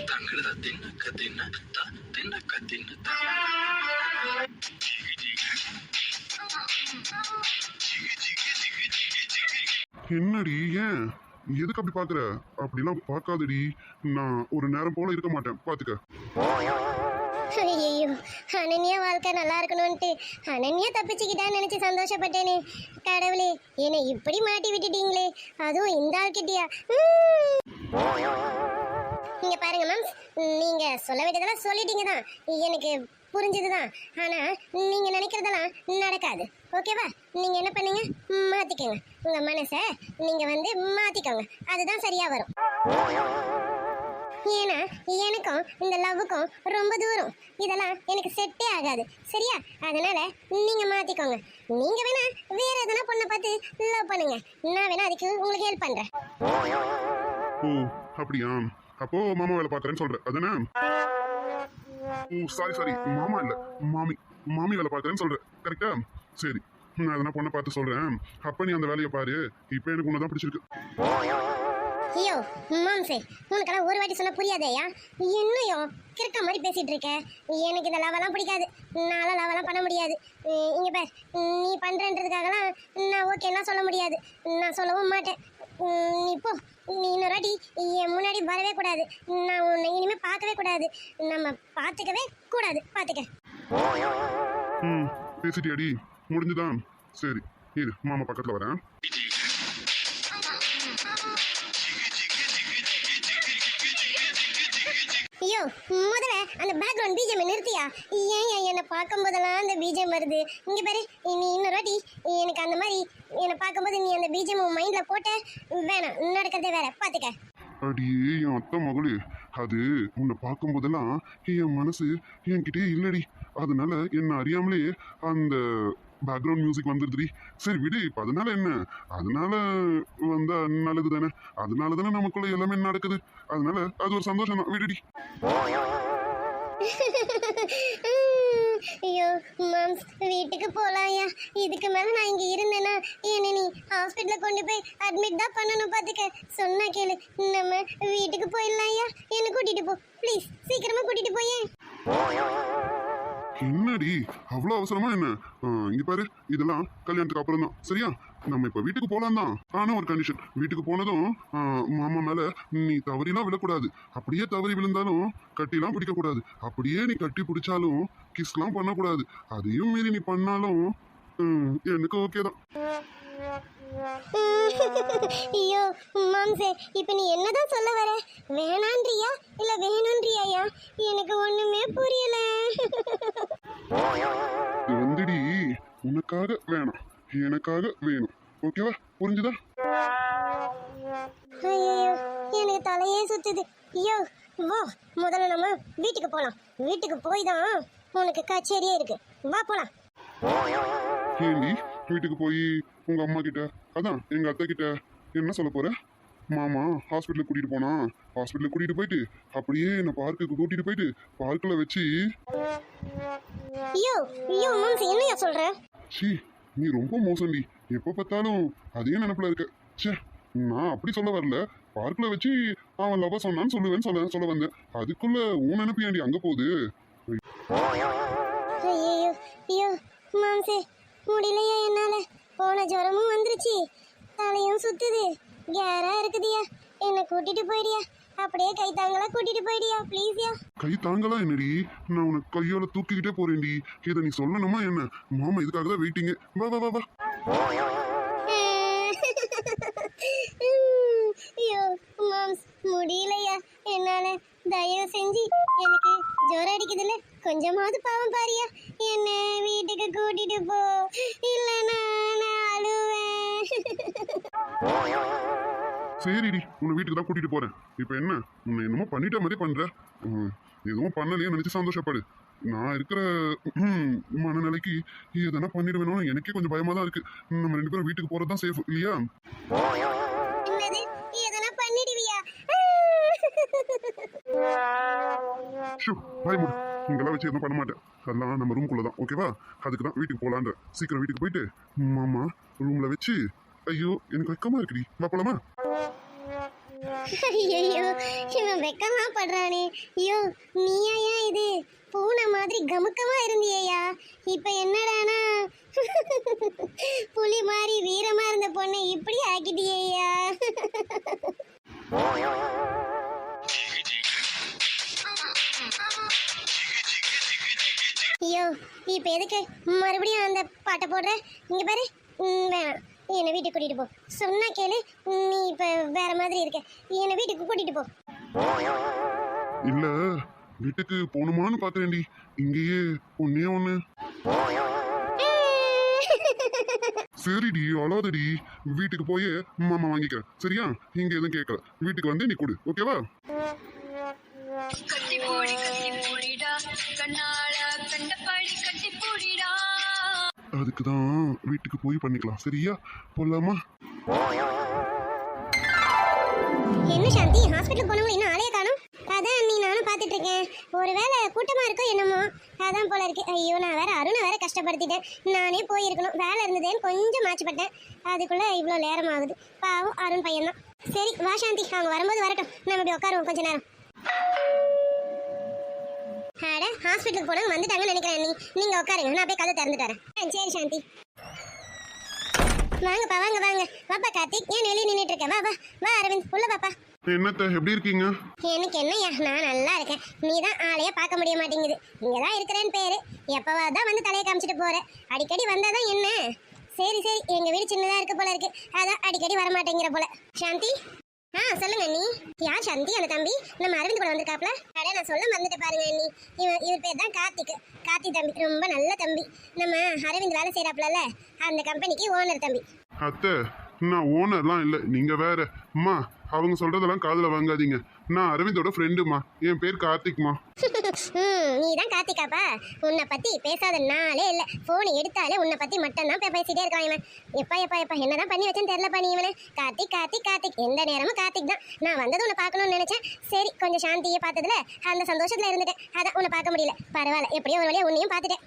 தங்கட தின்னக்க தின்னத்த தின்னக்க தின்னத்த என்னடி ஏன் எதுக்கு அப்படி பாக்குற? அப்படிலாம் பார்க்காதடி. நான் ஒரு நேரம் போல இருக்க மாட்டேன், பாத்துக்க. ஐயோ, அனன்யா வாழ்க்கை நல்லா இருக்கணும்ட்டு அனன்யா தப்பிச்சுக்கிட்டான்னு நினைச்சு சந்தோஷப்பட்டேனே. கடவுளே, என்னை இப்படி மாட்டி விட்டுட்டீங்களே, அதுவும் இந்த ஆள்கிட்டயா? நீங்க பாருங்க மேம், நீங்க சொல்ல வேண்டியதெல்லாம் சொல்லிட்டீங்க தான், எனக்கு புரிஞ்சதுதான். ஆனா நீங்க நினைக்கிறதெல்லாம் நடக்காது, ஓகேவா? நீங்க என்ன பண்ணுங்க, மாத்திக்கோங்க உங்க மனசை, நீங்க மாத்திக்கோங்க, அதுதான் சரியா வரும். ஏன்னா எனக்கும் இந்த லவ்வுக்கும் ரொம்ப தூரம், இதெல்லாம் எனக்கு செட்டே ஆகாது, சரியா? அதனால நீங்க மாத்திக்கோங்க. நீங்க வேணா வேற எதனா பொண்ணை பார்த்து லவ் பண்ணுங்க, நான் வேணா அதுக்கு உங்களுக்கு ஹெல்ப் பண்றேன். ஓ அப்படியா? அப்போ மாமா வேலை பாக்குறேன்னு சொல்ற அதானே? ஓ சாரி, மாமா இல்ல மாமி. மாமி வேலை பாக்குறேன்னு சொல்ற, கரெக்டா? சரி, நான் எதனா பொண்ணை பார்த்து சொல்றேன், அப்ப நீ அந்த வேலையை பாரு. இப்ப எனக்கு உன்னதான் பிடிச்சிருக்கு. ஐயோ மாம்சே, உனக்கெல்லாம் ஒரு வாட்டி சொன்னா புரியாதேயா? என்னையோ கிறுக்க மாதிரி பேசிட்டு இருக்க. எனக்கு இந்த லவெல்லாம் பிடிக்காது, நான்லாம் லவெல்லாம் பண்ண முடியாது. இங்க பார், நீ பண்றன்றதுக்காகலாம் நான் ஓகேன்னா சொல்ல முடியாது, நான் சொல்லவும் மாட்டேன். நீ போ, நீ இன்னொரு வாட்டி என் முன்னாடி வரவே கூடாது, நான் உன்னை இனிமே பார்க்கவே கூடாது, நம்ம பார்த்துக்கவே கூடாது, பார்த்துக்க. பேசிட்டியாடி? முடிஞ்சுதான்? சரி இரு, மாமா பக்கத்துல வரேன். ஐயோ, முதல்ல அந்த பேக்ரவுண்ட் பிஜிஎம் நிறுத்தியா? ஏன் என்னை பார்க்கும் போதெல்லாம் அந்த பிஜிஎம் வருது? இங்க பாரு, நீ இன்னொரு வாட்டி எனக்கு அந்த மாதிரி என்னை பார்க்கும்போது நீ அந்த பிஜிஎம் மைண்ட்ல போட்ட, வேணாம், நடக்கிறதே வேற, பாத்துக்க. அடியே என் அத்தை மகளே, அது உன்னை பார்க்கும் போதெல்லாம் என் மனசு என்கிட்டே இல்லடி, அதனால என்ன அறியாமலே அந்த பேக்ரவுண்ட் மியூசிக் வந்துருதுடி. சரி விடு, இப்ப அதனால என்ன? அதனால வந்தா நல்லது தானே, அதனால தானே நமக்குள்ள எல்லாமே நடக்குது, அதனால அது ஒரு சந்தோஷம் தான், விடுடி. ஐயோ மாம்ஸ், வீட்டுக்கு போலாம்யா. இதுக்கு மேல நான் இங்க இருந்தேன்னா என்ன நீ ஹாஸ்பிட்டல கொண்டு போய் அட்மிட் தான் பண்ணணும், பாத்துக்க. சொன்னா கேளு, நம்ம வீட்டுக்கு போயிடலாம்யா. என்ன கூட்டிட்டு போ ப்ளீஸ், சீக்கிரமா கூட்டிட்டு போயே. என்னடி அவ்வளோ அவசரமா என்ன? இங்க பாரு, இதெல்லாம் கல்யாணத்துக்கு அப்புறம் தான், சரியா? நம்ம இப்ப வீட்டுக்கு போலாம் தான், ஆனா ஒரு கண்டிஷன். வீட்டுக்கு போனதும் மாமா மேல நீ தவறிலாம் விழக்கூடாது. அப்படியே தவறி விழுந்தாலும் கட்டிலாம் பிடிக்க கூடாது. அப்படியே நீ கட்டி பிடிச்சாலும் கிஸ்லாம் பண்ணக்கூடாது. அதையும் மீறி நீ பண்ணாலும் எனக்கு ஓகே தான். ஐயோ மாம்சே, இப்ப நீ என்னதான் சொல்ல வர? வேணான்றியா இல்ல வேணும்ன்றியாயா? எனக்கு ஒண்ணுமே புரியல. இது வந்துடி உனக்காக வேணாம், எனக்காக வேணும், ஓகேவா? புரிஞ்சுதா? ஐயோ, எனக்கு தலையே சுத்துது. ஐயோ வா, முதல்ல நம்ம வீட்டுக்கு போலாம். வீட்டுக்கு போய் தான் உனக்கு கச்சேரியே இருக்கு, வா போலாம். ஏண்டி வீட்டுக்கு போய் உங்க அம்மா கிட்ட, அதான் எங்க அத்தை கிட்ட என்ன சொல்ல போற? மாமா ஹாஸ்பிட்டலுக்கு கூட்டிட்டு போனா, ஹாஸ்பிட்டலுக்கு கூட்டிட்டு போயிட்டு அப்படியே என்ன பார்க்குக்கு கூட்டிட்டு போயிட்டு பார்க்கில் வச்சு. ஐயோ ஐயோ மாம்சே, என்னையா சொல்ற? சி, நீ ரொம்ப மோசம்டி, எப்ப பார்த்தாலும் அதே நினைப்புல இருக்க. சே, நான் அப்படி சொல்ல வரல, பார்க்கில் வச்சு அவன் லவ சொன்னான்னு சொல்ல வந்தேன். அதுக்குள்ள உன் நினைப்பு ஏண்டி அங்க போகுது? ஐயோ ஐயோ மாம்சே, முடியலையா என்னால. போன ஜுரமும் வந்துருச்சு, தலையும் சுத்துது, கேரா இருக்குதியா. என்ன கூட்டிட்டு போயிடியா, அப்படியே கை தாங்களா கூட்டிட்டு போயிடியா ப்ளீஸ்யா. கை தாங்களா என்னடி? நான் உனக்கு கையோட தூக்கிக்கிட்டே போறேன்டி. இதை நீ சொல்லணுமா என்ன? மாமா இதுக்காக தான் வெயிட்டிங்க. வா வா வா வா. ஐயோ மாம்ஸ், முடியலையா என்னால. தயவு செஞ்சு, எனக்கு ஜோரம் அடிக்குதுல்ல, கொஞ்சமாவது பாவம் பாரியா, என்ன வீட்டுக்கு கூட்டிட்டு போ, இல்லைன்னா நான் அழுவேன். சரிடி, உன்னை வீட்டுக்கு தான் கூட்டிட்டு போறேன். இப்ப என்ன, உன்னை என்னமோ பண்ணிட்ட மாதிரி பண்ற. எதுவும் பண்ணலையே நினைச்சு சந்தோஷப்படு. நான் இருக்கிற மனநிலைக்கு எதனா பண்ணிடுவேணும், எனக்கே கொஞ்சம் பயமா தான் இருக்கு. நம்ம 2 பேரும் வீட்டுக்கு போறதுதான் சேஃப், இல்லையா? என்னது, எதனா பண்ணிடுவியா? பயமுடு, இங்கெல்லாம் வச்சு எதுவும் பண்ண மாட்டேன். அதெல்லாம் நம்ம ரூம்குள்ளதான், ஓகேவா? அதுக்கு தான் வீட்டுக்கு போலான்ற. சீக்கிரம் வீட்டுக்கு போயிட்டு மாமா ரூம்ல வச்சு. ஐயோ எனக்கு வெக்கமா இருக்குடி, வா போலாமா? ஐயோ இவன் வெக்கமா படுறானே. ஐயோ நீயா இது பூனை மாதிரி கமுக்கமா இருந்தியா, இப்ப என்னடானா புலி மாதிரி வீரமா இருந்த பொண்ணை இப்படி ஆக்கிட்டியா. ஐயோ இப்ப எதுக்கு மறுபடியும் அந்த பாட்டை போடுற? இங்க பாரு, வேணாம், என்னை வீட்டுக்கு கூட்டிட்டு போ. சொன்னா கேளு, நீ இப்ப வேற மாதிரி இருக்க, என்னை வீட்டுக்கு கூட்டிட்டு போ. இல்ல வீட்டுக்கு போகணுமான்னு பாக்குறேன்டி, இங்கேயே ஒன்னே ஒண்ணு. சரிடி அழாதடி, வீட்டுக்கு போய் மாமா வாங்கிக்கிறேன் சரியா? இங்க எதுவும் கேட்கல, வீட்டுக்கு வந்து நீ கொடு ஓகேவா? கட்டி போடிடா கண்ணால கண்டபடி கட்டி போடிடா. அதுக்கு தான் வீட்டுக்கு போய் பண்ணிக்கலாம் சரியா? போலாமா? என்ன சாந்தி, ஹாஸ்பிட்டல் போனவங்க இன்னும் ஆளைய காணோம்? அதான் நீ நானும் பார்த்துட்டு இருக்கேன், ஒருவேளை கூட்டமா இருக்கோ என்னமோ, அதான் போல இருக்கு. ஐயோ நான் வேற அருணை வேற கஷ்டப்படுத்திட்டேன், நானே போயிருக்கணும், வேலை இருந்ததேன்னு கொஞ்சம் மாச்சுப்பட்டேன், அதுக்குள்ள இவ்வளோ நேரம் ஆகுது. பாவம் அருண் பையன் தான். சரி வா சாந்தி, அவங்க வரும்போது வரட்டும், நம்ம இப்படி உட்காருவோம் கொஞ்ச நேரம். அட ஹாஸ்பிட்டலுக்கு போனவங்க வந்துட்டாங்கன்னு நினைக்கிறேன். நீங்க உட்காருங்க, நான் போய் கதை திறந்துட்டு வரேன். சரி சாந்தி. வாங்கப்பா வாங்க வாங்க. வாப்பா கார்த்திக், ஏன் வெளியே நின்றுட்டு இருக்க? வா வா வா அரவிந்த், உள்ள பாப்பா. என்னத்த எப்படி இருக்கீங்க? எனக்கு என்னய்யா, நான் நல்லா இருக்கேன். நீ தான் ஆளையே பார்க்க முடிய மாட்டேங்குது, இங்கதான் இருக்கிறேன்னு பேரு, எப்பவா தான் வந்து தலையை காமிச்சிட்டு போற, அடிக்கடி வந்தாதான் என்ன? சரி சரி, எங்க வீடு சின்னதா இருக்கு போல இருக்கு, அதான் அடிக்கடி வர மாட்டேங்கிற போல. சாந்தி சொல்லுங்க நீ. யார் சாந்தி? அந்த தம்பி நம்ம அரவிந்த் கூட வந்திருக்காப்ல. அட நான் சொல்ல மறந்துட்டு பாருங்க நீ, இவர் பேர் தான் கார்த்திக். கார்த்திக் தம்பி ரொம்ப நல்ல தம்பி, நம்ம அரவிந்த் வேலை செய்யறாப்ல அந்த கம்பெனிக்கு ஓனர் தம்பி. அத்தை நான் ஓனர்லாம் இல்லை, நீங்க வேற. அம்மா அவங்க சொல்றதெல்லாம் காதுல வாங்காதீங்க, நான் அரவிந்தோட ஃப்ரெண்டுமா, என் பேர் கார்த்திக்மா. நீ தான் கார்த்திகாப்பா? உன்னை பத்தி பேசாத நாளே இல்லை, போன் எடுத்தாலே உன்னை பத்தி மட்டும் தான் பேசிட்டே இருக்கான் இவன். எப்பா எப்பா எப்பா என்னதான் பண்ணி வச்சேன்னு தெரியலப்பா நீ இவனை. கார்த்திக் கார்த்திக் கார்த்திக், எந்த நேரமும் கார்த்திக் தான். நான் வந்தது உன்னை பார்க்கணும்னு நினைச்சேன், சரி கொஞ்சம் சாந்தியை பார்த்ததுல அந்த சந்தோஷத்துல இருந்துட்டேன், அதான் உன்னை பார்க்க முடியல. பரவாயில்ல, எப்படியோ ஒரு வழியா உன்னையும் பார்த்துட்டேன்.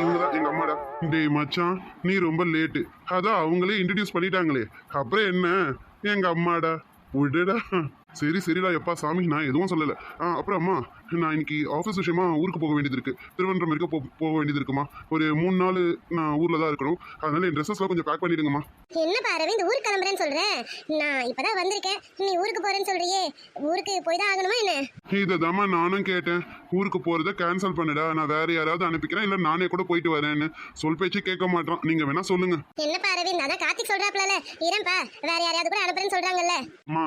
இவங்கதான் எங்க அம்மாடா. டேய் மச்சான் நீ ரொம்ப லேட்டு, அதான் அவங்களே இன்ட்ரடியூஸ் பண்ணிட்டாங்களே, அப்புறம் என்ன எங்க அம்மாடா, விடுடா. சரி சரிடா எப்பா சாமி, நான் எதுவும் சொல்லலை. அப்புறம் அம்மா நான் இன்னைக்கு ஆஃபீஸ் விஷயமா ஊருக்கு போக வேண்டியது இருக்கு, திருவனந்தபுரம் வரைக்கும் போக வேண்டியது இருக்குமா. ஒரு 3 நாள் நான் ஊர்ல தான் இருக்கணும், அதனால என் ட்ரெஸ்ஸஸ்லாம் கொஞ்சம் பேக் பண்ணிடுங்கம்மா. என்னப்பா அரவிந்த் ஊருக்கு கிளம்புறேன்னு சொல்றேன், நான் இப்பதான் வந்திருக்கேன், நீ ஊருக்கு போறேன்னு சொல்றியே, ஊருக்கு போய் தான் ஆகணுமா என்ன? இதைதாம்மா நானும் கேட்டேன், ஊருக்கு போறத கேன்சல் பண்ணுடா, நான் வேற யாராவது அனுப்பிக்கிறேன், இல்ல நானே கூட போயிட்டு வரேன்னு. சொல் பேச்சு கேட்க மாட்டான், நீங்க வேணா சொல்லுங்க. என்னப்பா அரவிந்த், அதான் கார்த்திக் சொல்றாப்ல, இரம்பா வேற யாரையாவது கூட அனுப்புறேன்னு சொல்றாங்கல்ல. அம்மா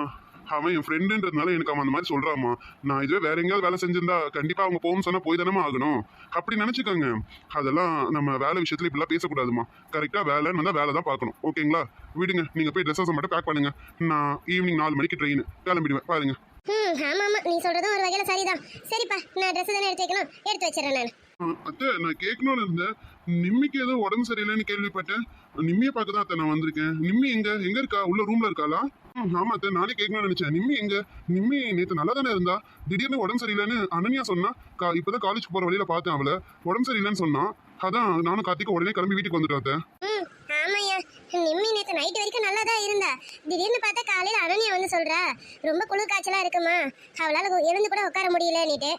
அவன் என் ஃப்ரெண்டுன்றதுனால எனக்கு அவன் அந்த மாதிரி சொல்றாமா, நான் இதுவே வேற எங்கேயாவது வேலை செஞ்சிருந்தா கண்டிப்பா அவங்க போகும் சொன்னா போய் தானே ஆகணும், அப்படி நினைச்சுக்கோங்க. அதெல்லாம் நம்ம வேலை விஷயத்துல இப்படிலாம் பேசக்கூடாதுமா, கரெக்டா வேலைன்னு வந்தா வேலை தான் பார்க்கணும் ஓகேங்களா? விடுங்க, நீங்க போய் ட்ரெஸ்ஸஸ் மட்டும் பேக் பண்ணுங்க, நான் ஈவினிங் 4 மணிக்கு ட்ரெயின் கிளம்பிடுவேன் பாருங்க. ஆமா ஆமா, நீ சொல்றதும் ஒரு வகையில சரிதான். சரிப்பா, நான் ட்ரெஸ் தானே எடுத்து வைக்கணும், எடுத்து வச்சிடறேன் நான். அத்தை நான் கேட்கணும்னு இருந்தேன், நிம்மிக்கு ஏதோ உடம்பு சரியில்லைன்னு கேள்விப்பட்டேன், நிம்மியை பார்க்க தான் அத்தை நான் வந்திருக்கேன். நிம்மி எங்க இருக்கா? உள்ள ரூம்ல இருக்காளா? ஆமா அத்தை நானே கேட்கணும்னு நினைச்சேன். நிம்மி எங்க? நிம்மி நேற்று நல்லா தானே இருந்தா, திடீர்னு உடம்பு சரியில்லைன்னு அனன்யா சொன்னா. இப்பதான் காலேஜ் போற வழியில பார்த்தேன் அவளை, உடம்பு சரியில்லைன்னு சொன்னா, அதான் நானும் கார்த்திக் உடனே கிளம்பி வீட்டுக்கு வந்துட்டேன். ஆமாய்யா, நிம்மி நேற்று நைட்டு வரைக்கும் நல்லா தான் இருந்தா, திடீர்னு பார்த்தா காலையில் அனன்யா வந்து சொல்றா ரொம்ப குளிர் காய்ச்சலா இருக்குமா, அவளால் எழுந்து கூட உட்கார முடியலன்னுட்டு.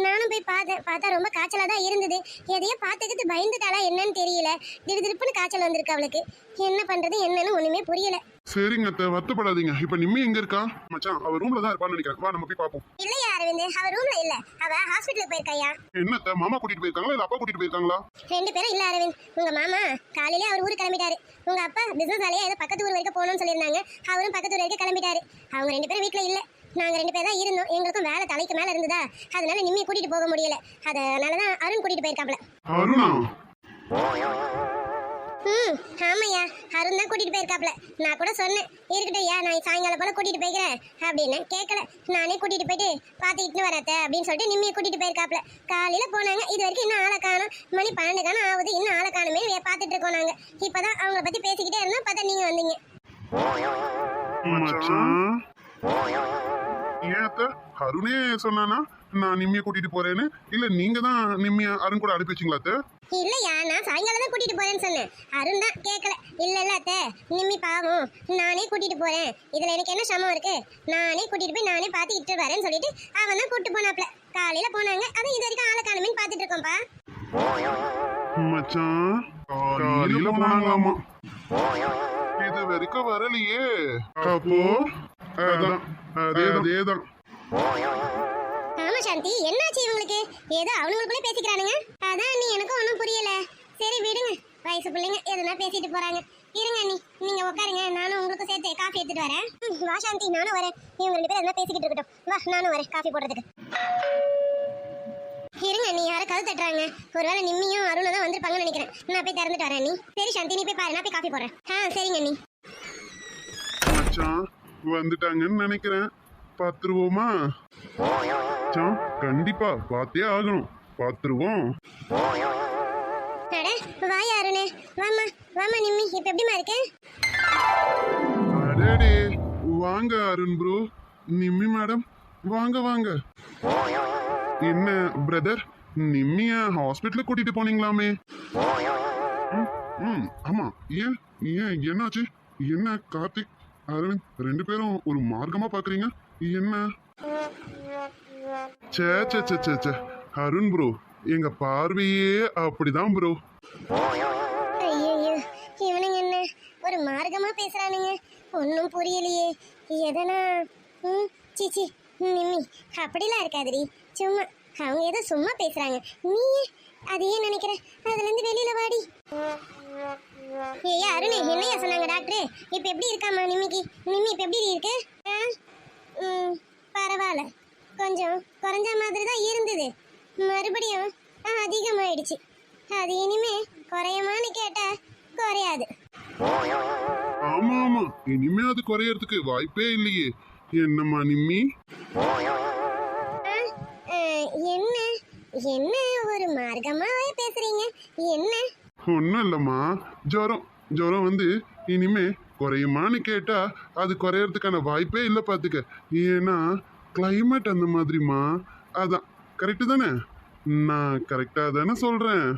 நானும் போய் பார்த்தா ரொம்ப காய்ச்சலா தான் இருந்தது. எதையோ பார்த்துக்கிட்டு பயந்துட்டாளா என்னன்னு தெரியல, திடுதிப்புன்னு காய்ச்சல் வந்திருக்கு அவளுக்கு. என்ன பண்றது என்னன்னு ஒண்ணுமே புரியல. சரிங்க அத்தை வருத்தப்படாதீங்க. இப்ப நிம்மி எங்க இருக்கா? மச்சான் அவ ரூம்ல தான் இருப்பான்னு நினைக்கிறேன், வா நம்ம போய் பாப்போம். இல்லையா அரவிந்த், அவ ரூம்ல இல்ல, அவ ஹாஸ்பிட்டலுக்கு போயிருக்காயா. என்னத்த மாமா கூட்டிட்டு போயிருக்காங்களா இல்ல அப்பா கூட்டிட்டு போயிருக்காங்களா? 2 பேரும் இல்ல அரவிந்த், உங்க மாமா காலையிலே அவர் ஊருக்கு கிளம்பிட்டாரு, உங்க அப்பா பிசினஸ் வேலையா ஏதோ பக்கத்து ஊர் வரைக்கும் போகணும்னு சொல்லியிருந்தாங்க, அவரும் பக்கத்து ஊர் வரைக்கும் கிளம்பிட்டாரு. அவங்க 2 பேரும் வீட்டுல இல்ல, நாங்க 2 பேர் தான் இருந்தோம். எங்களுக்கும் வேலை தலைக்கு மேல இருந்ததா, அதனால நிம்மியை கூட்டிட்டு போக முடியல, அதனாலதான் அருண் கூட்டிட்டு போயிருக்காப்ல. அருணா? ஆமையா, அருண் தான் கூட்டிட்டு போயிருக்காப்ல. நான் கூட சொன்னேன் இருக்கட்டையா, நான் சாயங்காலம் போல கூட்டிட்டு போய்க்கிறேன் அப்படின்னு, கேட்கல. நானே கூட்டிட்டு போயிட்டு பார்த்துக்கிட்டு வரத்த அப்படின்னு சொல்லிட்டு நிம்மியை கூட்டிட்டு போயிருக்காப்ல. காலையில போனாங்க, இது வரைக்கும் இன்னும் ஆளை காணும், மணி 12 காணும் ஆகுது, இன்னும் ஆளை காணுமே பார்த்துட்டு இருக்கோம் நாங்க. இப்பதான் அவங்கள பத்தி பேசிக்கிட்டே இருந்தோம், பார்த்தா நீங்க வந்தீங்க. மச்சான் ஏன் அத்தை அருணே சொன்னானா நான் நிம்மியை கூட்டிட்டு போறேன்னு? இல்ல நீங்க தான் நிம்மிய அருண் கூட அனுப்பி வச்சிங்களா அத்தை? இல்லையா, நான் சாயங்காலம் தான் கூட்டிட்டு போறேன்னு சொன்னேன். அருண் தான் கேட்கல. இல்ல அத்தை, நிம்மி பாவம், நானே கூட்டிட்டு போறேன், இதுல எனக்கு என்ன சமம் இருக்கு, நானே கூட்டிட்டு போய் நானே பார்த்து இட்டு வரேன்னு சொல்லிட்டு அவன் தான் கூட்டிட்டு போனாப்ல. காலையில போனாங்க, அதான் இது வரைக்கும் ஆளை காணுமேன்னு பார்த்துட்டு இருக்கோம்ப்பா. மச்சான் காலையில போனாங்களாமா, இது வரைக்கும் வரலையே. அப்போ அதான் அதேதான். ஆமா சாந்தி, என்னாச்சு இவங்களுக்கு? ஏதோ அவனுங்களுக்குள்ளே பேசிக்கிறானுங்க. அதான் நீ எனக்கும் ஒன்றும் புரியல. சரி விடுங்க, வயசு பிள்ளைங்க எதுனா பேசிட்டு போறாங்க. இருங்க நீங்க உட்காருங்க, நானும் உங்களுக்கு சேர்த்து காஃபி எடுத்துட்டு வரேன். வா சாந்தி, நானும் வரேன். இவங்க 2 பேரும் எதுனா பேசிக்கிட்டு இருக்கட்டும். வா, நானும் வரேன் காஃபி போடுறதுக்கு. இருங்க, நீ யாரை கதவு தட்டுறாங்க? ஒருவேளை நிம்மியும் அருணும் தான் வந்திருப்பாங்கன்னு நினைக்கிறேன். நான் போய் திறந்துட்டு வரேன். நீ சரி சாந்தி, நீ போய் பாரு, நான் போய் காஃபி போடுறேன். சரிங்க நீ. மச்சான் வந்துட்டாங்கன்னு நினைக்கிறேன், பாத்துருவோமா? மச்சான் கண்டிப்பா பார்த்தே ஆகணும், பாத்துருவோம். அட வாயா அருணே, வாமா நிம்மி, இப்ப எப்படிமா இருக்கு? அடடே வாங்க அருண் ப்ரோ, நிம்மி மேடம் வாங்க. என்ன பிரதர், நிம்மிய ஹாஸ்பிட்டல் கூட்டிட்டு போனீங்களாமே? ஆமா. ஏன் என்னாச்சு? என்ன கார்த்திக் அரவிந்த் 2 பேரும் ஒரு மார்க்கமா பாக்குறீங்க? என்ன? சே அருண் ப்ரோ, எங்க பார்வையே அப்படிதான் ப்ரோ. ஐயோ, இவனுங்க என்ன ஒரு மார்க்கமா பேசுறானுங்க, ஒன்னும் புரியலையே. எதனா சீச்சி நிம்மி, அப்படிலாம் இருக்காதுடி, சும்மா அவங்க ஏதோ சும்மா பேசுறாங்க. நீ அதையே நினைக்கிற, அதுல இருந்து வெளியில வாடி. ஏய்யா அருணே, என்னையா சொன்னாங்க டாக்டர்? இப்ப எப்படி இருக்காமா நிம்மிக்கு? நிம்மி இப்ப எப்படி இருக்கு? பரவாயில்ல, கொஞ்சம் குறைஞ்ச மாதிரி தான் இருந்தது, மறுபடியும் அதிகமாயிடுச்சு. அது இனிமே குறையமான்னு கேட்டா குறையாது. ஆமா இனிமே அது குறையறதுக்கு வாய்ப்பே இல்லையே. என்னம்மா நிம்மி? என்ன ஒரு மார்க்கமாவே பேசுறீங்க? என்ன? ஒன்றும் இல்லைம்மா, ஜுரம் வந்து இனிமே குறையுமான்னு கேட்டா அது குறையறதுக்கான வாய்ப்பே இல்லை பார்த்துக்க. ஏன்னா கிளைமேட் அந்த மாதிரிமா. அதான் கரெக்டு தானே? நான் கரெக்டாக தானே சொல்கிறேன்?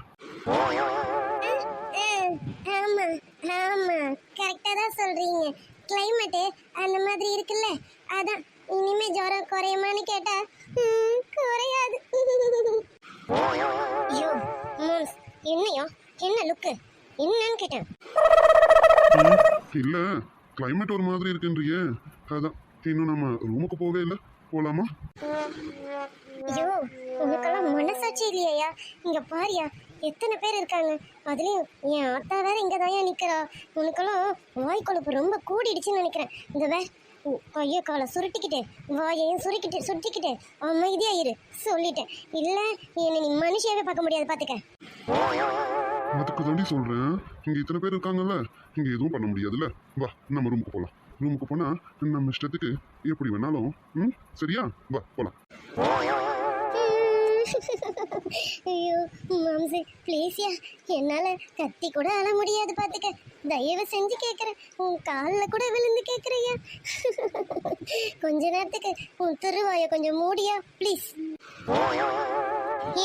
ஆமா கரெக்டாக தான் சொல்றீங்க. கிளைமேட்டு அந்த மாதிரி இருக்குல்ல, அதான் இனிமே ஜுரம் குறையுமான்னு கேட்டா குறையாது. ஐயோ மூன்ஸ், என்னையோ என்ன லுக்கு, என்னன்னு கேட்டேன். இல்ல கிளைமேட் ஒரு மாதிரி இருக்குன்றியே, அதான். இன்னும் நம்ம ரூமுக்கு போவே இல்லை, போலாமா? ஐயோ, உனக்கெல்லாம் மனசாட்சி இல்லையா? இங்க பாரியா, எத்தனை பேர் இருக்காங்க, அதுலயும் என் ஆத்தா வேற இங்க தான் நிக்கிறா. உனக்கெல்லாம் வாய் கொழுப்பு ரொம்ப கூடிடுச்சுன்னு நினைக்கிறேன். இந்த கையை காலை சுருட்டிக்கிட்டு வாயையும் சுருட்டிக்கிட்டு அமைதியா இரு சொல்லிட்டேன். இல்ல என்னை நீ மனுஷியாவே பார்க்க முடியாது, பாத்துக்க. அதுக்கு தாண்டி சொல்றேன், இங்க இத்தனை பேர் இருக்காங்கல்ல, இங்க எதுவும் பண்ண முடியாதுல்ல. வா நம்ம ரூமுக்கு போலாம். ரூமுக்கு போனா நம்ம இஷ்டத்துக்கு எப்படி வேணாலும். சரியா? வா போலாம். ஐயோ மாம்சே, ப்ளீஸ்யா, என்னால கத்தி கூட அழ முடியாது பாத்துக்க. தயவு செஞ்சு கேட்குறேன், உன் காலில் கூட விழுந்து கேட்குறியா? கொஞ்ச நேரத்துக்கு உன் திருவாயை கொஞ்சம் மூடியா ப்ளீஸ்.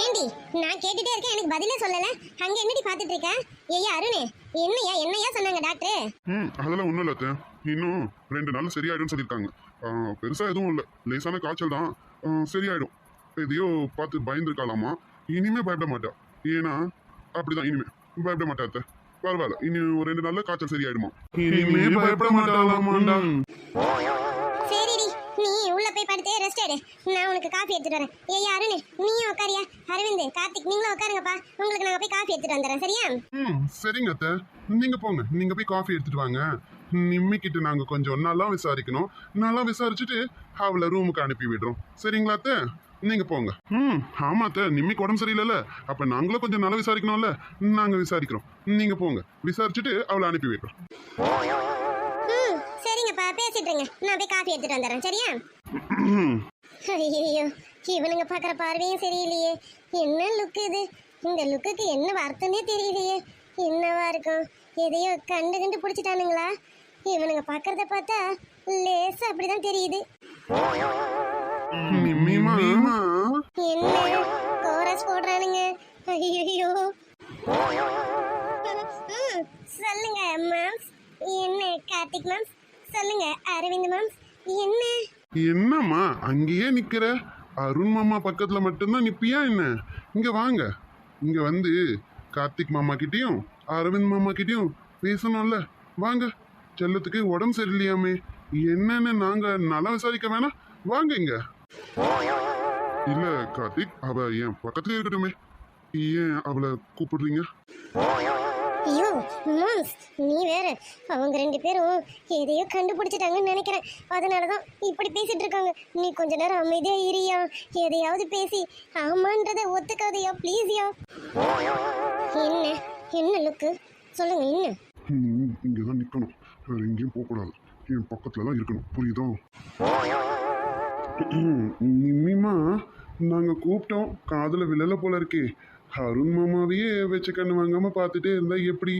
ஏண்டி நான் கேட்டுட்டே இருக்கேன், எனக்கு பதிலே சொல்லல. அங்க என்னடி பாத்துட்டு இருக்க? ஏய்யா அருணே, என்னையா சொன்னாங்க டாக்டர்? அதெல்லாம் ஒண்ணும் இல்ல, இன்னும் 2 நாள்ல சரியாயிடும் சொல்லியிருக்காங்க. பெருசா எதுவும் இல்லை, லேசான காய்ச்சல் தான், சரியாயிடும். எதையோ பார்த்து பயந்துருக்காலாமா, இனிமே பயப்பட மாட்டா. ஏன்னா அப்படிதான், இனிமே பயப்பட மாட்டா. பரவாயில்ல, இனி ஒரு 2 நாள்ல காய்ச்சல் சரியாயிடுமா. இனிமே பயப்பட மாட்டாளாமாண்டா. சரிடி, நீ உள்ள போய் படுத்தே ரெஸ்ட் எடு, நான் உனக்கு காஃபி எடுத்துட்டு வரேன். ஏய்யா அருணே, நீயும் உட்காரியா? அரவிந்த், கார்த்திக், நீங்களும் உட்காருங்கப்பா, உங்களுக்கு நாங்க போய் காஃபி எடுத்துட்டு வந்துடுறேன். சரியா? சரிங்க அத்தை, நீங்க போங்க, நீங்க போய் காஃபி எடுத்துட்டு வாங்க. நிம்மிக்கிட்ட நாங்க கொஞ்சம் நல்லா விசாரிக்கணும், நல்லா விசாரிச்சுட்டு அவளை ரூமுக்கு அனுப்பி விடுறோம். சரிங்களா அத்தை? நீங்க போங்க. ஆமா அத்தை, நிம்மிக்கு உடம்பு சரியில்லைல்ல, அப்ப நாங்களும் கொஞ்சம் நல்லா விசாரிக்கணும்ல, நாங்க விசாரிக்கிறோம். நீங்க போங்க, விசாரிச்சுட்டு அவளை அனுப்பி விடுறோம். சரிங்கப்பா, பேசிட்டுருங்க, நான் போய் காஃபி எடுத்துட்டு வந்துடுறேன். சரியா? ஐயோ, இவனுங்க பாக்குற பார்வையும் சரியில்லையே. என்ன லுக் இது? இந்த லுக்குக்கு என்ன அர்த்தமே தெரியலையே. என்னவா இருக்கும்? எதையோ கண்டு பிடிச்சிட்டானுங்களா? இவனுங்க பாக்குறத பார்த்தா லேசா அப்படிதான் தெரியுது. நிம்மிமா என்ன கோரஸ் போடுறானுங்க? ஐயோ சொல்லுங்க மேம்ஸ். என்ன கார்த்திக் மேம்ஸ்? சொல்லுங்க அரவிந்த் மேம்ஸ். என்ன என்னம்மா அங்கேயே நிக்கிற? அருண் மாமா பக்கத்துல மட்டும்தான் நிப்பியா என்ன? இங்க வாங்க, இங்க வந்து கார்த்திக் மாமா கிட்டயும் அரவிந்த் மாமா கிட்டயும் பேசணும்ல. வாங்க, செல்லத்துக்கு உடம்பு சரியில்லையாமே, என்னன்னு நாங்க நல்லா விசாரிக்க வேணாம். வாங்க இங்க. இல்ல கார்த்திக், அவ என் பக்கத்துலயே இருக்கட்டுமே, ஏன் அவளை கூப்பிடுறீங்க? ஐயோ மாம்ஸ், நீ வேற. அவங்க ரெண்டு பேரும் எதையோ கண்டுபிடிச்சிட்டாங்கன்னு நினைக்கிறேன். அதனாலதான் இப்படி பேசிட்டு இருக்காங்க. நீ கொஞ்ச நேரம் அமைதியா இரியா. எதையாவது பேசி ஆமான்றத ஒத்துக்காதையா ப்ளீஸ்யா. என்ன என்ன லுக்கு? சொல்லுங்க என்ன? இங்கதான் நிக்கணும், வேற எங்கேயும் போகக்கூடாது. என் பக்கத்துல தான் இருக்கணும், புரியுதோ? நிம்மிமா, நாங்க கூப்பிட்டோம், காதுல விழல போல இருக்கே. அருண் மாமாவையே வச்சு கண்ணு வாங்காம பார்த்துட்டே இருந்தா எப்படி?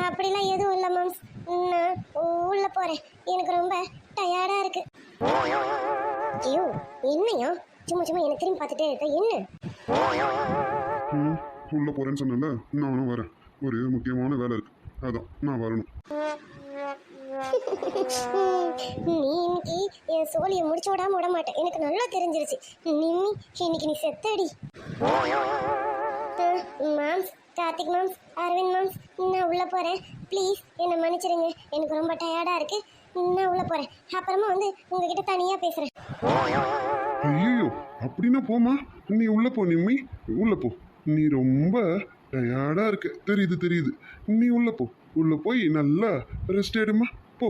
அப்படிலாம் எதுவும் இல்லை மேம்ஸ். நான் உள்ள போறேன், எனக்கு ரொம்ப டயர்டா இருக்கு. ஐயோ என்னையா சும்மா சும்மா எனக்கு திரும்பி பார்த்துட்டே இருக்க? என்ன? உள்ள போறேன்னு சொன்னல, நானும் வரேன். ஒரு முக்கியமான வேலை இருக்கு, அதான் நான் வரணும். நீ இன்னைக்கு என் சோழியை முடிச்சு விடாம விட மாட்டேன், எனக்கு நல்லா தெரிஞ்சிருச்சு. நிம்மி இன்னைக்கு நீ செத்தடி. Mams, Karthik mams, Aravind mams, நான் உள்ள போறேன். ப்ளீஸ் என்னை மன்னிச்சிடுங்க, எனக்கு ரொம்ப டயர்டா இருக்கு. நான் உள்ள போறேன், அப்புறமா வந்து உங்ககிட்ட தனியா பேசுறேன். ஐயோ அப்படின்னா போமா, நீ உள்ள போ நிம்மி, உள்ள போ. நீ ரொம்ப டயர்டா இருக்க, தெரியுது தெரியுது. நீ உள்ள போ, உள்ள போய் நல்லா ரெஸ்ட் எடுமா, போ.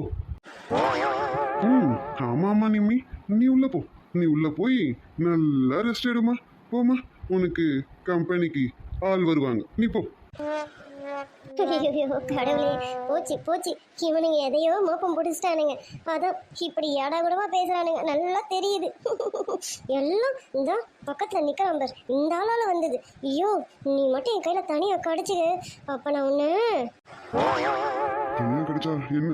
ஆமா ஆமா நிம்மி, நீ உள்ள போ. நீ உள்ள போய் நல்லா ரெஸ்ட் எடுமா, போமா. உனக்கு கம்பெனிக்கு ஆள் வருவாங்க, நீ போ. ஐயோ கடவுளே, போச்சு போச்சு. இவனுங்க எதையோ மோப்பம் பிடிச்சிட்டானுங்க. அதான் இப்படி ஏடா கூடமா பேசுறானுங்க, நல்லா தெரியுது. எல்லாம் இந்த பக்கத்துல நிக்க நம்பர் இந்த ஆளால வந்தது. ஐயோ நீ மட்டும் என் கையில தனியா கடிச்சுக்க, அப்ப நான் உன்ன தனியா கிடைச்சா என்ன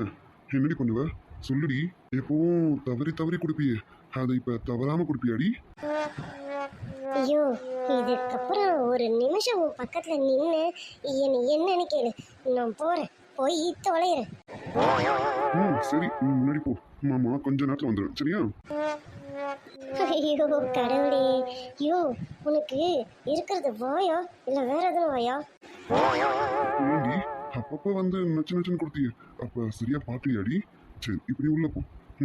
என்னடி பண்ணுவ? சொல்லுடி. எப்பவும் தவறி தவறி கொடுப்பியே, அதை இப்ப தவறாம கொடுப்பியாடி? ஐயோ இதுக்கப்புறம் ஒரு நிமிஷம் உன் பக்கத்துல நின்று என்னன்னு கேளு. நான் போறேன், போய் தொலைகிறேன். சரி, நீ முன்னாடி போ, மாமா கொஞ்ச நேரத்துல வந்துடும், சரியா? ஐயோ கடவுளே. ஐயோ உனக்கு இருக்கிறது வாயா இல்ல வேற எதுவும் வாயா? ஏண்டி அப்பப்ப வந்து நச்சு நச்சுன்னு கொடுத்தியே, அப்ப சரியா பாக்கலையாடி? சரி இப்படி உள்ள போ,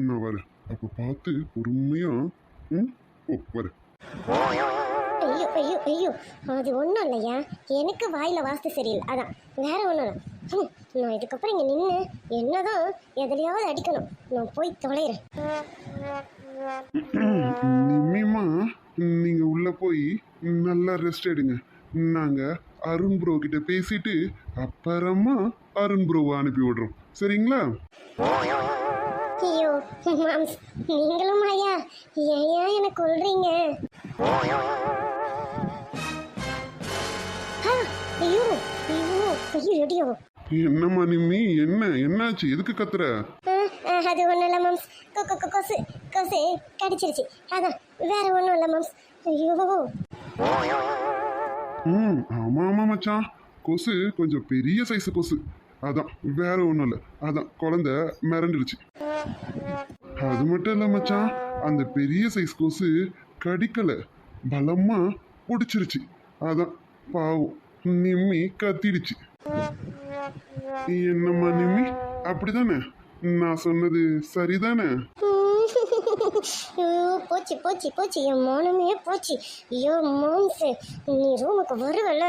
நான் வரேன். அப்ப பார்த்து பொறுமையா ஓ வரேன். ஐயோ ஐயோ ஐயோ, அது ஒன்றும் இல்லையா, எனக்கு வாயில வாஸ்து சரியில்லை, அதான், வேற ஒன்றும் இல்லை. நான் இதுக்கப்புறம் இங்கே நின்று என்னதான் எதுலையாவது அடிக்கணும். நான் போய் தொலைகிறேன். நிம்மிமா, நீங்க உள்ள போய் நல்லா ரெஸ்ட் எடுங்க. நாங்க அருண் ப்ரோ கிட்ட பேசிட்டு அப்புறமா அருண் ப்ரோவை அனுப்பி விடுறோம், சரிங்களா? ஐயோ மாம்ஸ், நீங்களும் ஐயா ஏன் என்ன கொல்றீங்க? ஐயோ ஐயோ ஐயோ எடியோ. என்னம்மா நிம்மி, என்னாச்சு, எதுக்கு கத்துற? அது ஒன்றும் இல்லை மாம்ஸ், கொசு கொசு கடிச்சிருச்சு, அதான், வேற ஒன்றும் இல்லை மாம்ஸ். ஐயோ ஆமா ஆமா மச்சான், கொசு கொஞ்சம் பெரிய சைஸ் கொசு, அதான் வேற ஒன்றும் இல்லை. அதான் குழந்தை மிரண்டுருச்சு. அது மட்டும் இல்லை மச்சான், அந்த பெரிய சைஸ் கொசு கடிக்கல, பலமா பிடிச்சிருச்சு. அதான் பாவம் நிம்மி கத்திடுச்சு. என்னம்மா நிம்மி, அப்படிதானே? நான் சொன்னது சரிதானே? போச்சு போச்சு போச்சு, என் மானமே போச்சு. ஐயோ மாம்ஸ், நீ ரூமுக்கு வருவல,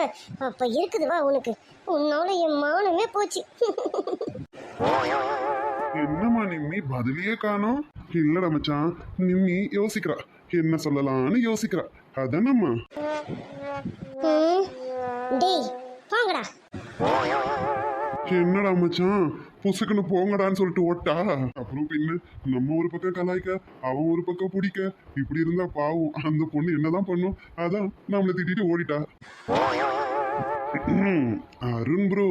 அப்ப இருக்குது வா உனக்கு, உன்னால என் மானமே போச்சு. என்னம்மா நிம்மி பதிலையே காணோம்? இல்லடா மச்சான், நிம்மி யோசிக்கிறா, என்ன சொல்லலாம்னு யோசிக்கிறா, அதானம்மா. டேய் போங்கடா. என்னடா மச்சான் புசுக்குன்னு போங்கடான்னு சொல்லிட்டு ஓட்டா? அப்புறம் பின்ன நம்ம ஒரு பக்கம் கலாய்க்க, அவன் ஒரு பக்கம் பிடிக்க, இப்படி இருந்தா பாவம் அந்த பொண்ணு என்னதான் பண்ணும்? அதான் நம்மளை திட்டிட்டு ஓடிட்டா. அருண் ப்ரோ,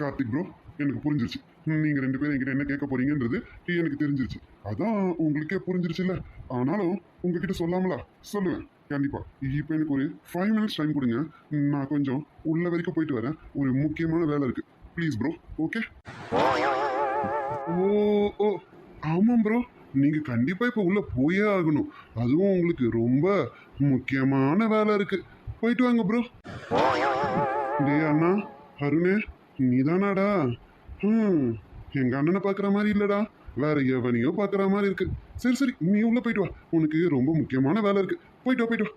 கார்த்திக் ப்ரோ, எனக்கு புரிஞ்சிருச்சு. நீங்க ரெண்டு பேரும் என்கிட்ட என்ன கேட்க போறீங்கன்றது எனக்கு தெரிஞ்சிருச்சு. அதான் உங்களுக்கே புரிஞ்சிருச்சுல்ல. ஆனாலும் உங்ககிட்ட சொல்லாமலா சொல்லுவேன் கண்டிப்பா. இப்போ எனக்கு ஒரு 5 மினிட்ஸ் டைம் கொடுங்க. நான் கொஞ்சம் உள்ள வரைக்கும் போயிட்டு வரேன். ஒரு முக்கியமான வேலை இருக்கு. Please bro. ஓகே? ஓ ஓ ஆமாம் ப்ரோ, நீங்க கண்டிப்பா இப்போ உள்ள போயே ஆகணும். அதுவும் உங்களுக்கு ரொம்ப முக்கியமான வேலை இருக்கு. போயிட்டு வாங்க ப்ரோ. டேய் அண்ணா, அருணே, நீதானாடா? எங்க அண்ணனை பார்க்குற மாதிரி இல்லடா, வேற எவனையோ பார்க்குற மாதிரி இருக்கு. சரி சரி, நீ உள்ள போயிட்டு வா, உனக்கு ரொம்ப முக்கியமான வேலை இருக்கு. போயிட்டு வா போயிட்டு வா.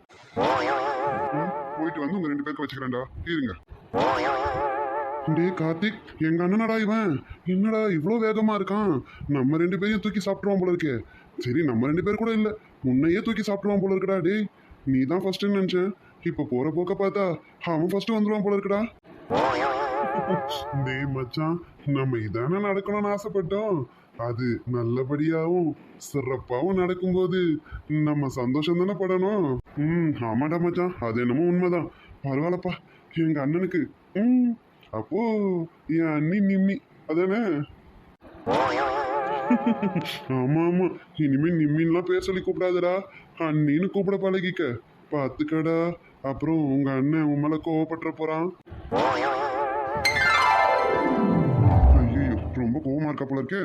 போயிட்டு வந்து உங்க ரெண்டு பேருக்கு வச்சுக்கிறேன்டா, இருங்க. டேய் கார்த்திக், எங்க அண்ணனடா இவன். என்னடா இவ்வளோ வேகமா இருக்கான்? நம்ம ரெண்டு பேரையும் தூக்கி சாப்பிடுவான் போல இருக்கே. சரி, நம்ம ரெண்டு பேர் கூட இல்லை, உன்னையே தூக்கி சாப்பிடுவான் போல இருக்குடா. டேய், நீ தான் ஃபர்ஸ்ட்னு நினைச்சேன். இப்போ போற போக்க பார்த்தா அவன் ஃபர்ஸ்ட் வந்துருவான் போல இருக்குடா. டேய் மச்சான், நம்ம இதானே நடக்கணும்னு ஆசைப்பட்டோம். அது நல்லபடியாவும் சிறப்பாவும் நடக்கும்போது நம்ம சந்தோஷம் தானே படணும். ஆமாடா மச்சான், அது என்னமோ உண்மைதான். பரவாயில்லப்பா, எங்க அண்ணனுக்கு அப்போ என் அண்ணி நிம்மி அதானே? ஆமா ஆமா, இனிமே நிம்மின்லாம் பேர் சொல்லி கூப்பிடாதடா, அண்ணின்னு கூப்பிட பழகிக்க. பார்த்துக்கடா, அப்புறம் உங்க அண்ணன் உன் மேல கோவப்பட்டுற போறான். ஐயோ, ரொம்ப கோவமா இருக்கா போல இருக்கே.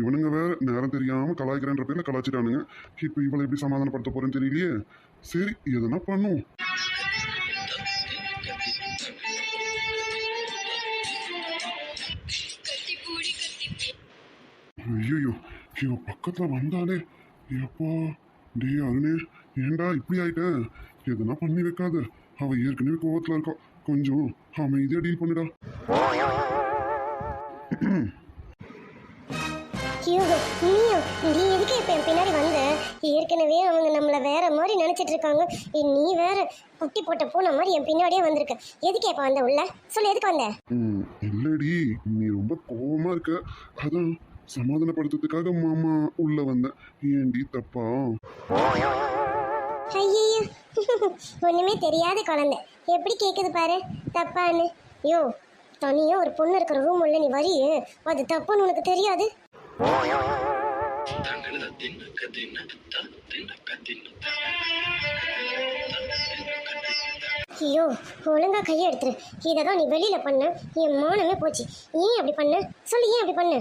இவனுங்க வேற நேரம் தெரியாம கலாய்க்கிறேன்ற பேர்ல கலாய்ச்சிட்டானுங்க. இப்போ இவளை எப்படி சமாதானப்படுத்த போறேன்னு தெரியலையே. சரி, எதனா பண்ணும். கத்திப்பூடி கத்திப்பூடி ஐயோ, இவ பக்கத்துல வந்தாலே எப்பா. டேய் அருணே, ஏன்டா இப்படி ஆயிட்ட? எதுனா பண்ணி வைக்காத. அவ ஏற்கனவே கோவத்துல இருக்கா, கொஞ்சம் அமைதியா டீல் பண்ணுடா. ஹியூகோ, நீயும் நீ எதுக்கு இப்போ என் பின்னாடி வந்த? ஏற்கனவே அவங்க நம்மளை வேற மாதிரி நினைச்சிட்டு இருக்காங்க. நீ வேற குட்டி போட்ட பூனை மாதிரி என் பின்னாடியே வந்திருக்க. எதுக்கு இப்போ வந்த உள்ள சொல்லு, எதுக்கு வந்த? இல்லடி, நீ ரொம்ப கோவமா இருக்க, அதான் சமாதானப்படுத்துறதுக்காக மாமா உள்ள வந்தேன். ஏண்டி தப்பா? ஐயோ, ஒண்ணுமே தெரியாத குழந்தை எப்படி கேக்குது பாரு தப்பான்னு. யோ, தனியா ஒரு பொண்ணு இருக்கிற ரூம் உள்ள நீ வரியே, அது தப்புன்னு உனக்கு தெரியாது? தங்கள தின்னக்க தின்னத்த தின்னக்க தின்னத்த ஐயோ, ஒழுங்கா கையை எடுத்துரு. இததான் நீ வெளியில பண்ண, என் மானமே போச்சு. ஏன் அப்படி பண்ண சொல்லு, ஏன் அப்படி பண்ண?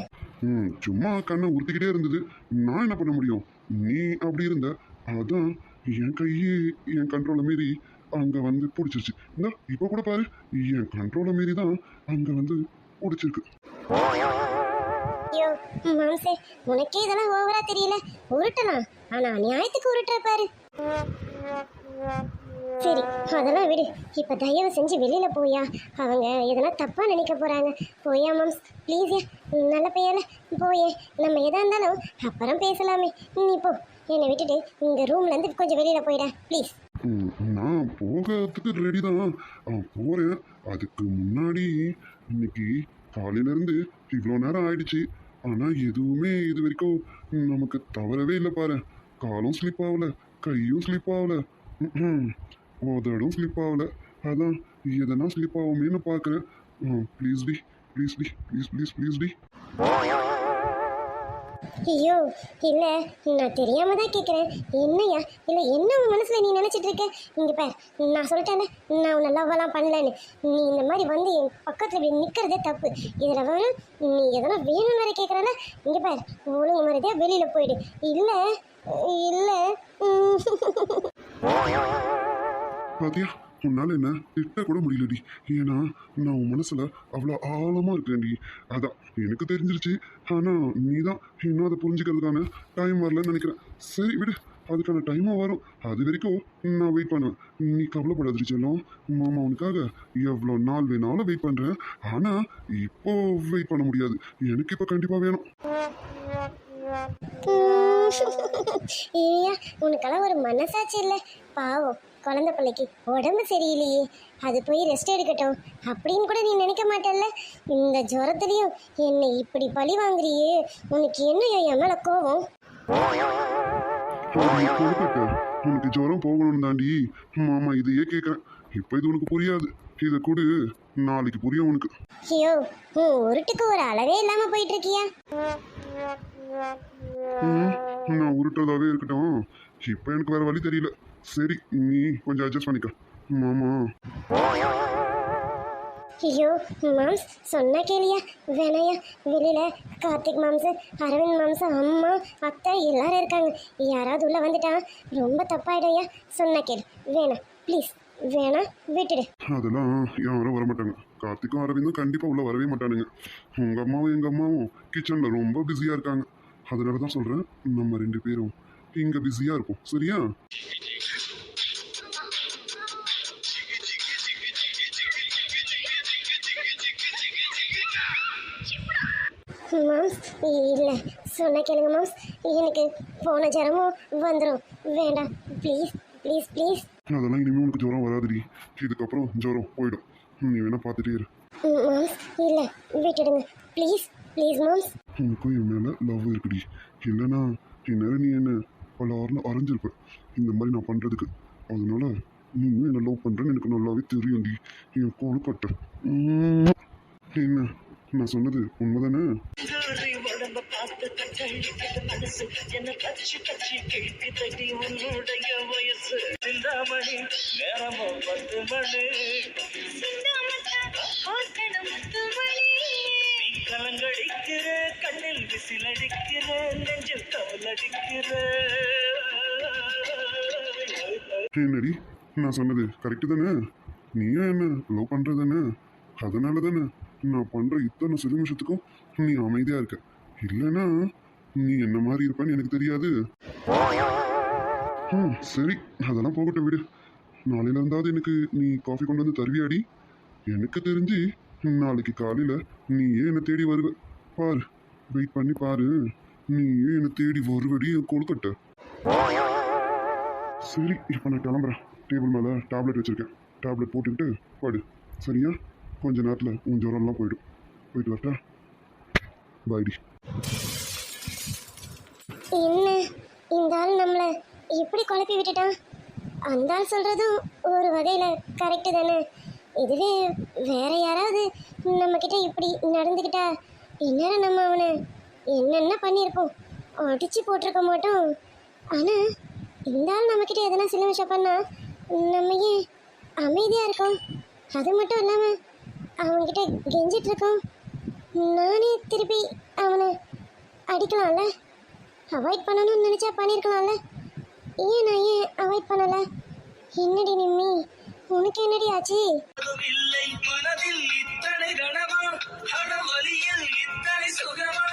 சும்மா கண்ணை உறுத்திக்கிட்டே இருந்தது, நான் என்ன பண்ண முடியும்? நீ அப்படி இருந்த, அதான் என் கையே என் கண்ட்ரோலை மீறி அங்க வந்து பிடிச்சிருச்சு. இந்த இப்போ கூட பாரு, என் கண்ட்ரோலை மீறி தான் அங்க வந்து பிடிச்சிருக்கு. ஐயோ மாம்சே, உனக்கே இதெல்லாம் ஓவரா தெரியல. உருட்டலாம், ஆனா நியாயத்துக்கு உருட்டுற பாரு. சரி, அதெல்லாம் விடு. இப்ப தயவு செஞ்சு வெளியில போயா, அவங்க எதனா தப்பா நினைக்க போறாங்க. போயா மாம்ஸ், ப்ளீஸ். நல்ல பையல போயே, நம்ம எதா இருந்தாலும் அப்புறம் பேசலாமே. நீ போ, என்னை விட்டுட்டு இந்த ரூம்ல இருந்து கொஞ்சம் வெளியில போயிட ப்ளீஸ். நான் போகிறதுக்கு ரெடி தான், போறேன். அதுக்கு முன்னாடி இன்னைக்கு காலையில இருந்து இவ்வளோ நேரம் ஆயிடுச்சு, ஆனா எதுவுமே இது வரைக்கும் நமக்கு தவறவே இல்லை பாரு. காலும் ஸ்லிப் ஆகல, கையும் ஸ்லிப் ஆகல, உதடும் ஸ்லிப் ஆகல. அதான் எதனா ஸ்லிப் ஆகுமேன்னு பார்க்குறேன். ப்ளீஸ் டி, ப்ளீஸ் டி, ப்ளீஸ் ப்ளீஸ் ப்ளீஸ் டி. ஐயோ இல்ல, நான் தெரியாம தான் கேட்குறேன். என்னையா இல்ல, என்ன உன் மனசுல நீ நினைச்சிட்டு இருக்க? இங்க பார், நான் சொல்லிட்டேனே, நான் உன்னை லவ்வெல்லாம் பண்ணலன்னு. நீ இந்த மாதிரி வந்து என் பக்கத்துல இப்படி நிக்கிறதே தப்பு. இதுல வேற நீ எதனா வேணும் வேற கேட்கறல. இங்க பார், ஒழுங்கு மாதிரியா வெளியில போயிடு. இல்ல இல்ல பாத்தியா, உன்னால என்ன திட்ட கூட முடியலடி. ஏன்னா நான் உன் மனசுல அவ்வளோ ஆழமா இருக்கேன்டி. அதான் எனக்கு தெரிஞ்சிருச்சு, ஆனா நீ தான் இன்னும் அதை புரிஞ்சுக்கிறதுக்கான டைம் வரலன்னு நினைக்கிறேன். சரி விடு, அதுக்கான டைமும் வரும். அது வரைக்கும் நான் வெயிட் பண்ணுவேன். நீ கவலைப்படாது செல்லம், மாமா உனக்காக எவ்வளோ நாள் வேணாலும் வெயிட் பண்றேன். ஆனா இப்போ வெயிட் பண்ண முடியாது, எனக்கு இப்போ கண்டிப்பா வேணும். ஏயா, உனக்கெல்லாம் ஒரு மனசாட்சி இல்லை. பாவம் குழந்தை பிள்ளைக்கு உடம்பு சரியில்லையே, அது போய் ரெஸ்ட் எடுக்கட்டும் அப்படின்னு கூட நீ நினைக்க மாட்டல்ல. இந்த ஜுரத்துலையும் என்னை இப்படி பழி வாங்குறியே, உனக்கு என்ன என் மேல கோவம்? உனக்கு ஜுரம் போகணும் தாண்டி மாமா இதையே கேட்குறேன். இப்போ இது உனக்கு புரியாது, இதை கொடு, நாளைக்கு புரியும் உனக்கு. ஐயோ உன் உருட்டுக்கு ஒரு அளவே இல்லாம போயிட்டு இருக்கியா? நான் உருட்டுறதாவே இருக்கட்டும், இப்போ எனக்கு வேற வழி தெரியல. சரி நீ கொஞ்சம் அட்ஜஸ்ட் பண்ணிக்க மாமா. ஐயோ மாம்ஸ் சொன்னா கேளியா? வேணாயா? வெளியில கார்த்திக் மாம்ஸ், அரவிந்த் மாம்ஸ், அம்மா, அத்தை எல்லாரும் இருக்காங்க. யாராவது உள்ள வந்துட்டா ரொம்ப தப்பாயிடையா? சொன்னா கேளு. வேணாம் ப்ளீஸ், வேணாம் விட்டுடு. அதெல்லாம் யாரும் வரமாட்டாங்க. கார்த்திக்கும் அரவிந்தும் கண்டிப்பா உள்ள வரவே மாட்டானுங்க. உங்க அம்மாவும் எங்க அம்மாவும் கிச்சன்ல ரொம்ப பிஸியா இருக்காங்க. அதனால தான் சொல்றேன், நம்ம 2 பேரும் இங்க பிஸியா இருப்போம். சரியா? மாம்ஸ் இல்லை, சொன்னா கேளுங்க மாம்ஸ். எனக்கு போன ஜரமும் வந்துடும். வேண்டாம் ப்ளீஸ் ப்ளீஸ் ப்ளீஸ். அதெல்லாம் இனிமே உனக்கு ஜுரம் வராதுடி. இதுக்கப்புறம் ஜுரம் போயிடும். நீ வேணா பார்த்துட்டே இரு. மாம்ஸ் இல்லை, விட்டுடுங்க ப்ளீஸ் ப்ளீஸ் மாம்ஸ். உனக்கும் என் மேல லவ் இருக்குடி. இல்லைன்னா இந்நேரம் நீ என்ன பல அரைஞ்சிருப்ப இந்த மாதிரி நான் பண்றதுக்கு. அதனால நீயும் என்ன லவ் பண்றேன்னு எனக்கு நல்லாவே தெரியும்டி. என் கொழுக்கட்டை. என்ன நான் சொன்னது உண்மைதானே? உடம்ப பார்த்து கட்டழிக்குது மனசு, என்ன கச்சி கச்சி கேட்குதடி உன்னுடைய வயசு. சிந்தாமணி நேரமோ 10 மணி, நீ கலங்கடிக்கிற கண்ணில் விசிலடிக்கிற நெஞ்சில் கவலடிக்கிற. என்னடி நான் சொன்னது கரெக்டு தானே? நீயும் என்ன லவ் பண்றதானே? அதனால தானே நான் பண்ற இத்தனை சிறு நிமிஷத்துக்கும் நீ அமைதியா இருக்க. இல்லைன்னா நீ என்ன மாதிரி இருப்பேன்னு எனக்கு தெரியாது. சரி அதெல்லாம் போகட்டும் விடு. நாளையில இருந்தாவது எனக்கு நீ காஃபி கொண்டு வந்து தருவியாடி? எனக்கு தெரிஞ்சு நாளைக்கு காலையில நீயே என்னை தேடி வருவ. பாரு, வெயிட் பண்ணி பாரு, நீயே என்னை தேடி வருவடி என் கொழுக்கட்டை. சரி இப்போ நான் கிளம்புறேன். டேபிள் மேலே டேப்லெட் வச்சுருக்கேன். டேப்லெட் போட்டுக்கிட்டு படு. சரியா? கொஞ்ச நேரத்தில் உன் ஜுரம்லாம் போயிடும். போயிட்டு வரட்டா? பாய்டி. என்ன இந்த ஆள் நம்மளை எப்படி குழப்பி விட்டுட்டான்? அந்த ஆள் சொல்கிறதும் ஒரு வகையில் கரெக்டு தானே. இதுவே வேற யாராவது நம்மக்கிட்ட இப்படி நடந்துக்கிட்டா இந்நேரம் நம்ம அவனை என்னென்ன பண்ணியிருப்போம், அடித்து போட்டிருக்க மாட்டோம். ஆனால் இந்த ஆள் நம்மக்கிட்ட எதனா சில விஷயம் பண்ணால் நம்ம ஏன் அமைதியாக இருக்கோம்? அது மட்டும் இல்லாமல் அவன்கிட்ட கெஞ்சிட்டு இருக்கோம். நானே திருப்பி அவனை அடிக்கலாம்ல, அவாய்ட் பண்ணணும்னு நினச்சா பண்ணியிருக்கலாம்ல. ஏன் நான் ஏன் அவாய்ட் பண்ணலை? என்னடி நிம்மி, உனக்கு என்னடி ஆச்சு? இல்லை மனதில் இத்தனை கனமா, அடவழியில் இத்தனை சுகமா.